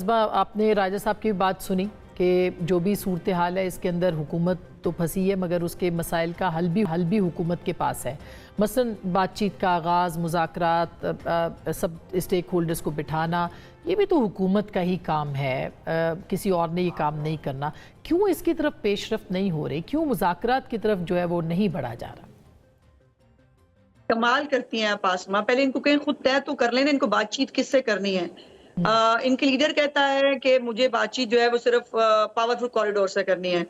آپ نے راجہ صاحب کی بات سنی کہ جو بھی صورتحال ہے اس کے اندر حکومت تو پھنسی ہے مگر اس کے مسائل کا حل بھی حکومت کے پاس ہے. مثلا بات چیت کا آغاز، مذاکرات، سب اسٹیک ہولڈرز کو بٹھانا، یہ بھی تو حکومت کا ہی کام ہے، کسی اور نے یہ کام نہیں کرنا. کیوں اس کی طرف پیش رفت نہیں ہو رہی؟ کیوں مذاکرات کی طرف جو ہے وہ نہیں بڑھا جا رہا؟ کمال کرتی ہیں آپ آسما. پہلے ان کو کہیں خود طے تو کر لینا ان کو بات چیت کس سے کرنی ہے. ان کے لیڈر کہتا ہے کہ مجھے بات چیت جو ہے وہ صرف پاورفل کوریڈور سے کرنی ہے.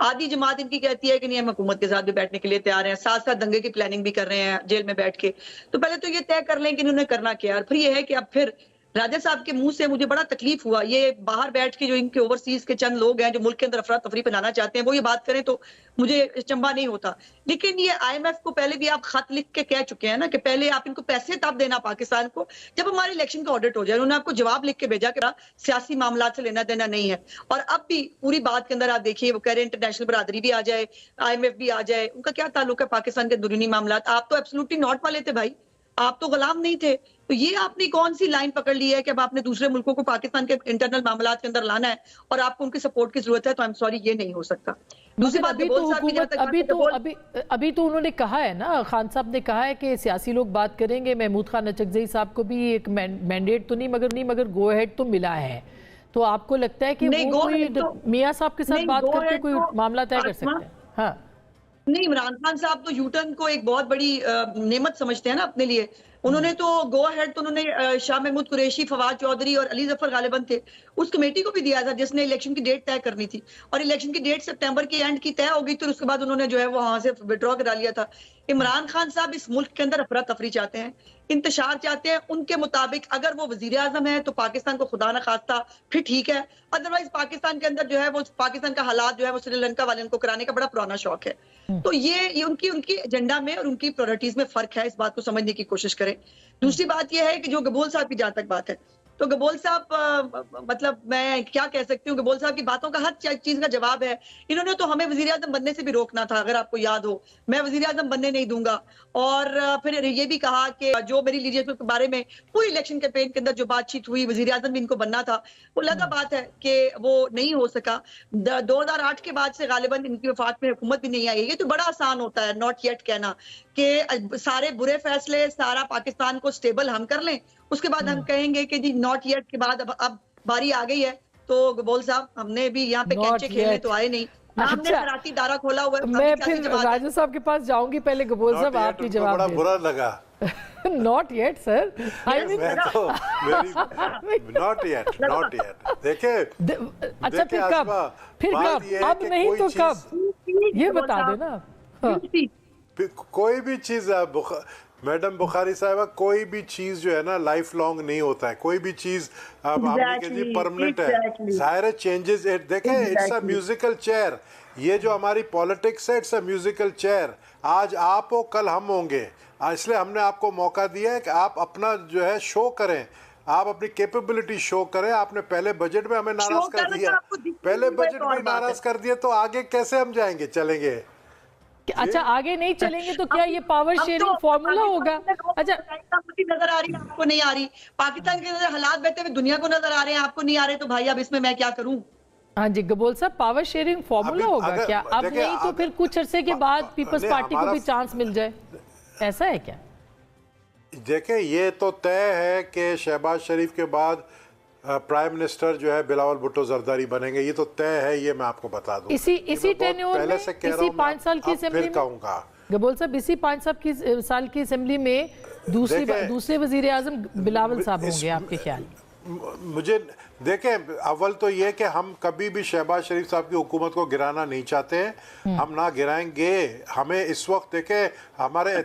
آدھی جماعت ان کی کہتی ہے کہ نہیں ہم حکومت کے ساتھ بھی بیٹھنے کے لیے تیار ہیں، ساتھ ساتھ دنگے کی پلاننگ بھی کر رہے ہیں جیل میں بیٹھ کے. تو پہلے تو یہ طے کر لیں کہ انہوں نے کرنا کیا. اور پھر یہ ہے کہ اب پھر راجہ صاحب کے منہ سے مجھے بڑا تکلیف ہوا، یہ باہر بیٹھ کے جو ان کے اوورسیز کے چند لوگ ہیں جو ملک کے اندر افراتفری پھیلانا چاہتے ہیں وہ یہ بات کریں تو مجھے چمبا نہیں ہوتا. لیکن یہ آئی ایم ایف کو پہلے بھی آپ خط لکھ کے کہہ چکے ہیں نا کہ پہلے آپ ان کو پیسے تب دینا پاکستان کو جب ہمارے الیکشن کا آڈٹ ہو جائے. انہوں نے آپ کو جواب لکھ کے بھیجا کہ سیاسی معاملات سے لینا دینا نہیں ہے. اور اب بھی پوری بات کے اندر آپ دیکھیے وہ کہہ رہے ہیں انٹرنیشنل برادری بھی آ جائے، آئی ایم ایف بھی آ جائے. ان کا کیا تعلق ہے پاکستان کے اندرونی معاملات؟ آپ تو ایبسولوٹلی ناٹ والے تھے بھائی، آپ تو غلام نہیں تھے. تو یہ آپ نے کون سی لائن پکڑ لی ہے کہ اب آپ نے دوسرے ملکوں کو پاکستان کے انٹرنل معاملات کے اندر لانا ہے اور آپ کو ان کی سپورٹ کی ضرورت ہے؟ تو I'm sorry یہ نہیں ہو سکتا. دوسری بات گبول صاحب کی جہاں تک ابھی تو انہوں نے کہا ہے نا، خان صاحب نے کہا ہے کہ سیاسی لوگ بات کریں گے. محمود خان اچکزئی صاحب کو بھی ایک مینڈیٹ تو نہیں مگر گو ہیڈ تو ملا ہے. تو آپ کو لگتا ہے کہ وہ کوئی میاں صاحب کے ساتھ بات کر کے کوئی معاملہ طے کر سکتے ہیں؟ ہاں نہیں، عمران خان صاحب تو یوٹرن کو ایک بہت بڑی نعمت سمجھتے ہیں نا اپنے لیے. انہوں نے تو گو ہیڈ تو انہوں نے شاہ محمود قریشی، فواد چودھری اور علی ظفر غالباً تھے اس کمیٹی کو بھی دیا تھا جس نے الیکشن کی ڈیٹ طے کرنی تھی. اور الیکشن کی ڈیٹ سپٹمبر کے اینڈ کی طے ہو گئی تو اس کے بعد انہوں نے جو ہے وہ وہاں سے وڈرا کرا لیا تھا. عمران خان صاحب اس ملک کے اندر افراتفری چاہتے ہیں، انتشار چاہتے ہیں. ان کے مطابق اگر وہ وزیر اعظم ہے تو پاکستان کو خدا نہ خواستہ پھر ٹھیک ہے، ادروائز پاکستان کے اندر جو ہے وہ پاکستان کا حالات جو ہے وہ سری لنکا والے ان کو کرانے کا بڑا پرانا شوق ہے. تو یہ ان کی ایجنڈا میں اور ان کی پرائورٹیز میں فرق ہے. اس بات کو سمجھنے کی کوشش کریں. دوسری بات یہ ہے کہ جو گبول صاحب کی جہاں تک بات ہے تو گبول صاحب مطلب میں کیا کہہ سکتی ہوں، گبول صاحب کی باتوں کا ہر چیز کا جواب ہے. انہوں نے تو ہمیں وزیر اعظم بننے سے بھی روکنا تھا اگر آپ کو یاد ہو. میں وزیر اعظم بننے نہیں دوں گا. اور پھر یہ بھی کہا کہ جو میری لیڈرشپ کے بارے میں پوری الیکشن کیمپین کے اندر جو بات چیت ہوئی وزیر اعظم بھی ان کو بننا تھا، وہ لگا بات ہے کہ وہ نہیں ہو سکا. 2008 کے بعد سے غالباً ان کی وفات میں حکومت بھی نہیں آئی. یہ تو بڑا آسان ہوتا ہے ناٹ یٹ کہنا کہ سارے برے فیصلے سارا پاکستان کو سٹیبل ہم کر لیں، اس کے بعد ہم کہیں گے کہ جی ناٹ یٹ کے بعد اب باری آ گئی ہے. تو گبول صاحب ہم نے بھی یہاں پہ کینچے کھیلنے تو آئے نہیں، نہ ہم نے خیراتی دارہ کھولا ہوا ہے. میں پھر راجہ صاحب کے پاس جاؤں گی، پہلے گبول صاحب آپ ہی جواب دیں. بڑا برا لگا. Not yet sir, not yet. دیکھیں اچھا پھر کب اب نہیں تو کب یہ بتا دینا. کوئی بھی چیز میڈم بخاری صاحبہ، کوئی بھی چیز جو ہے نا لائف لانگ نہیں ہوتا ہے. کوئی بھی چیز اب ہم نے کہا جی پرمنٹ ہے، ظاہر ہے چینجز. دیکھیں اٹس اے میوزیکل چیئر. یہ جو ہماری پولیٹکس ہے اٹس اے میوزیکل چیئر. آج آپ ہو کل ہم ہوں گے، اس لیے ہم نے آپ کو موقع دیا ہے کہ آپ اپنا جو ہے شو کریں، آپ اپنی کیپیبلٹی شو کریں. آپ نے پہلے بجٹ میں ہمیں ناراض کر دیا، تو آگے کیسے ہم جائیں گے چلیں گے؟ اچھا آگے نہیں چلیں گے تو کیا یہ پاور شیئرنگ فارمولا ہوگا؟ اچھا نظر آ رہی ہے آپ کو نہیں آ رہی؟ پاکستان کے اندر حالات بہتے ہوئے دنیا کو نظر آ رہے ہیں، آپ کو نہیں آ رہے. تو بھائی اب اس میں کیا کروں؟ ہاں جی گبول صاحب، پاور شیئرنگ فارمولا ہوگا کیا؟ اب نہیں تو پھر کچھ عرصے کے بعد پیپلز پارٹی کو بھی چانس مل جائے، ایسا ہے کیا؟ دیکھیں یہ تو طے ہے کہ شہباز شریف کے بعد پرائم منسٹر جو ہے بلاول بھٹو زرداری بنیں گے. یہ تو طے ہے، یہ میں آپ کو بتا دوں. اسی ٹینیور میں، اسی 5 سال کی اسمبلی میں کہوں گا گبول صاحب، اسی 5 سال کی اسمبلی میں دوسرے وزیر اعظم بلاول صاحب ہوں گے آپ کے خیال؟ مجھے دیکھیں اول تو یہ کہ ہم کبھی بھی شہباز شریف صاحب کی حکومت کو گرانا نہیں چاہتے ہیں، ہم نہ گرائیں گے. ہمیں اس وقت دیکھیں ہمارے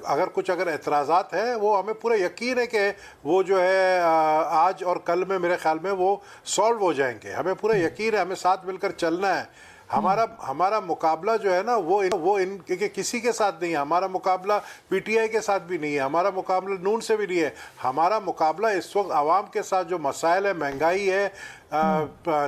اگر اعتراضات ہیں وہ ہمیں پورا یقین ہے کہ وہ جو ہے آج اور کل میں میرے خیال میں وہ سالو ہو جائیں گے. ہمیں پورا یقین ہے، ہمیں ساتھ مل کر چلنا ہے. ہمارا مقابلہ جو ہے نا وہ ان کسی کے ساتھ نہیں ہے. ہمارا مقابلہ پی ٹی آئی کے ساتھ بھی نہیں ہے، ہمارا مقابلہ نون سے بھی نہیں ہے. ہمارا مقابلہ اس وقت عوام کے ساتھ جو مسائل ہے، مہنگائی ہے،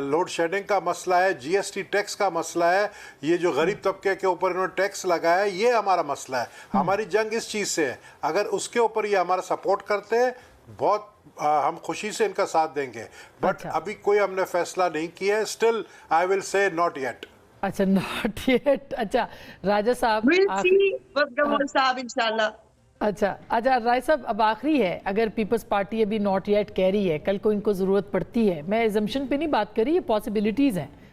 لوڈ شیڈنگ کا مسئلہ ہے، جی ایس ٹی ٹیکس کا مسئلہ ہے، یہ جو غریب طبقے کے اوپر انہوں نے ٹیکس لگایا ہے، یہ ہمارا مسئلہ ہے. ہماری جنگ اس چیز سے ہے. اگر اس کے اوپر یہ ہمارا سپورٹ کرتے ہیں بہت ہم خوشی سے ان کا ساتھ دیں گے بٹ ابھی کوئی ہم نے فیصلہ نہیں کیا ہے اسٹل آئی ول سے ناٹ یٹ اچھا ناٹ یٹ اچھا راجہ صاحب صاحب انشاءاللہ اچھا رائے صاحب اب آخری ہے اگر پیپلز پارٹی ابھی ناٹ یٹ کہہ رہی ہے کل کو ان کو ضرورت پڑتی ہے میں ایزمپشن پہ نہیں بات کر رہی یہ پاسبلٹیز ہیں